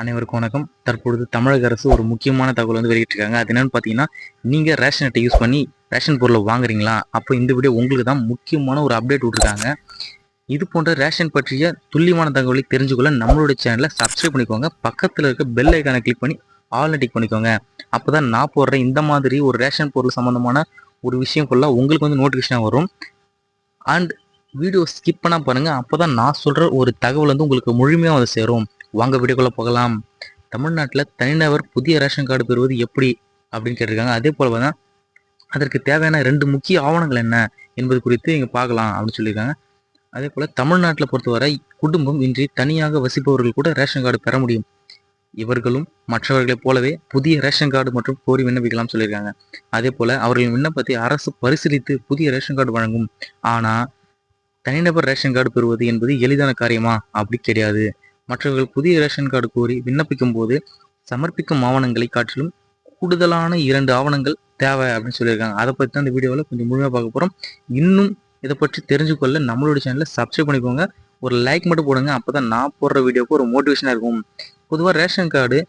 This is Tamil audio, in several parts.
அனைவருக்கும் வணக்கம். தற்பொழுது தமிழக அரசு ஒரு முக்கியமான தகவல் வெளியிட்டிருக்காங்க. அது என்னன்னு பார்த்தீங்கன்னா, நீங்க ரேஷன் அட்டை யூஸ் பண்ணி ரேஷன் பொருளை வாங்குறீங்களா? அப்போ இந்த வீடியோ உங்களுக்கு தான் முக்கியமான ஒரு அப்டேட் விட்டுருக்காங்க. இது போன்ற ரேஷன் பற்றிய துல்லியமான தகவலை தெரிஞ்சுக்கொள்ள நம்மளுடைய சேனலை சப்ஸ்கிரைப் பண்ணிக்கோங்க. பக்கத்தில் இருக்க பெல் ஐக்கானை கிளிக் பண்ணி ஆல் டிக் பண்ணிக்கோங்க. அப்போதான் நான் போடுற இந்த மாதிரி ஒரு ரேஷன் பொருள் சம்பந்தமான ஒரு விஷயம் ஃபுல்லாக உங்களுக்கு நோட்டிஃபிகேஷன் வரும். அண்ட் வீடியோ ஸ்கிப் பண்ணா பாருங்க. அப்போதான் நான் சொல்ற ஒரு தகவல் உங்களுக்கு முழுமையாக சேரும். வாங்க வீடியோக்குள்ள போகலாம். தமிழ்நாட்டில் தனிநபர் புதிய ரேஷன் கார்டு பெறுவது எப்படி அப்படின்னு கேட்டிருக்காங்க. அதே போல தான் அதற்கு தேவையான 2 முக்கிய ஆவணங்கள் என்ன என்பது குறித்து இங்கே பார்க்கலாம் அப்படின்னு சொல்லியிருக்காங்க. அதே போல் தமிழ்நாட்டில் பொறுத்தவரை குடும்பம் இன்றி தனியாக வசிப்பவர்கள் கூட ரேஷன் கார்டு பெற முடியும். இவர்களும் மற்றவர்களைப் போலவே புதிய ரேஷன் கார்டு மற்றும் கோரி விண்ணப்பிக்கலாம் சொல்லியிருக்காங்க. அதே போல் அவர்களின் விண்ணப்பத்தை அரசு பரிசீலித்து புதிய ரேஷன் கார்டு வழங்கும். ஆனால் தனிநபர் ரேஷன் கார்டு பெறுவது என்பது எளிதான காரியமா? அப்படி கிடையாது. மற்றவர்கள் புதிய ரேஷன் கார்டு கோரி விண்ணப்பிக்கும் போது சமர்ப்பிக்கும் ஆவணங்களை காட்டிலும் கூடுதலான 2 ஆவணங்கள் தேவை அப்படின்னு சொல்லியிருக்காங்க. அதை பற்றி தான் இந்த வீடியோவில் கொஞ்சம் முழுமையாக பார்க்க போகிறோம். இன்னும் இதை பற்றி தெரிஞ்சுக்கொள்ள நம்மளோட சேனலை சப்ஸ்கிரைப் பண்ணிக்கோங்க. ஒரு லைக் மட்டும் போடுங்க. அப்போ தான் நான் போடுற வீடியோக்கு ஒரு மோட்டிவேஷனாக இருக்கும். பொதுவாக ரேஷன் கார்டு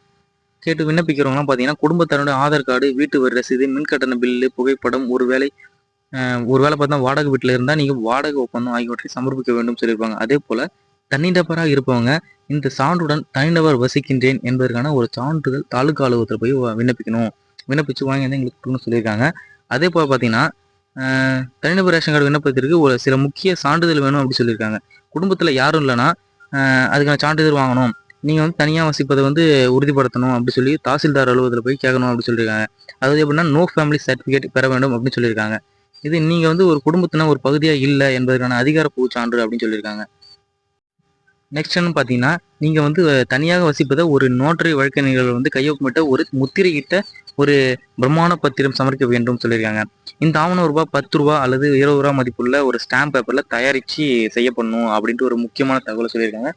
கேட்டு விண்ணப்பிக்கிறவங்களாம் பார்த்தீங்கன்னா குடும்பத்தினோட ஆதார் கார்டு, வீட்டு வரி ரசீது, மின்கட்டண பில்லு, புகைப்படம், ஒருவேளை பார்த்தா வாடகை வீட்டில் இருந்தால் நீங்கள் வாடகை ஒப்பந்தம் ஆகியவற்றை சமர்ப்பிக்க வேண்டும் சொல்லியிருப்பாங்க. அதே போல் தனிநபராக இருப்பவங்க இந்த சான்றுடன் தனிநபர் வசிக்கின்றேன் என்பதற்கான ஒரு சான்றிதழ் தாலுகா அலுவலகத்தில் போய் விண்ணப்பிக்கணும். விண்ணப்பிச்சு வாங்கி வந்து எங்களுக்கு கொடுக்கணும்னு சொல்லியிருக்காங்க. அதே போல் பார்த்தீங்கன்னா தனிநபர் ரேஷன் கார்டு விண்ணப்பத்திற்கு ஒரு சில முக்கிய சான்றிதழ் வேணும் அப்படின்னு சொல்லியிருக்காங்க. குடும்பத்தில் யாரும் இல்லைன்னா அதுக்கான சான்றிதழ் வாங்கணும். நீங்கள் தனியாக வசிப்பதை உறுதிப்படுத்தணும் அப்படி சொல்லி தாசில்தார் அலுவலகத்தில் போய் கேட்கணும் அப்படின்னு சொல்லியிருக்காங்க. அதாவது எப்படின்னா நோ ஃபேமிலி சர்டிஃபிகேட் பெற வேண்டும் அப்படின்னு சொல்லியிருக்காங்க. இது நீங்கள் ஒரு குடும்பத்தின ஒரு பகுதியாக இல்லை என்பதற்கான அதிகாரப்பூர்வ சான்று அப்படின்னு சொல்லியிருக்காங்க. நெக்ஸ்ட்னு பார்த்தீங்கன்னா நீங்கள் தனியாக வசிப்பதை ஒரு நோட்டரி வழக்கறிஞர்கள் கையொப்பமிட்ட ஒரு முத்திரையிட்ட ஒரு பிரமாண பத்திரம் சமர்ப்பிக்க வேண்டும் சொல்லியிருக்காங்க. இந்த ஆவணம் ரூபாய் 10 ரூபா அல்லது 20 ரூபா மதிப்புள்ள ஒரு ஸ்டாம்ப் பேப்பரில் தயாரித்து செய்யப்படணும் அப்படின்ட்டு ஒரு முக்கியமான தகவலை சொல்லியிருக்காங்க.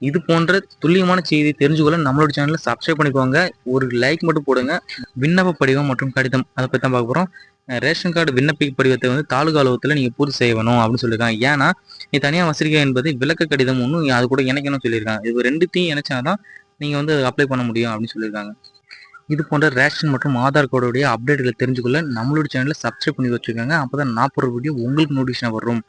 இது போன்ற துல்லியமான செய்தி தெரிஞ்சுக்கொள்ள நம்மளோட சேனலை சப்ஸ்கிரைப் பண்ணிக்கோங்க. ஒரு லைக் மட்டும் போடுங்க. விண்ணப்ப படிவம் மற்றும் கடிதம் அதை பற்றி தான் பார்க்க போகிறோம். ரேஷன் கார்டு விண்ணப்பிக்க படிவத்தை தாலுகா அலுவலகத்தில் நீங்கள் பூர்த்தி செய்ய வேணும் அப்படின்னு சொல்லியிருக்காங்க. ஏன்னா நீ தனியாக வசிக்க என்பது விளக்க கடிதம் ஒன்றும் அது கூட இணைக்கணும்னு சொல்லியிருக்காங்க. இது 2த்தையும் இணைச்சாதான் நீங்கள் அப்ளை பண்ண முடியும் அப்படின்னு சொல்லியிருக்காங்க. இது போன்ற ரேஷன் மற்றும் ஆதார் கார்டுடைய அப்டேட்களை தெரிஞ்சுக்கொள்ள நம்மளோட சேனலை சப்ஸ்கிரைப் பண்ணி வச்சுருக்காங்க. அப்போ தான் நான் போடுற வீடியோ உங்களுக்கு நோட்டிஃபிகேஷன் வரும்.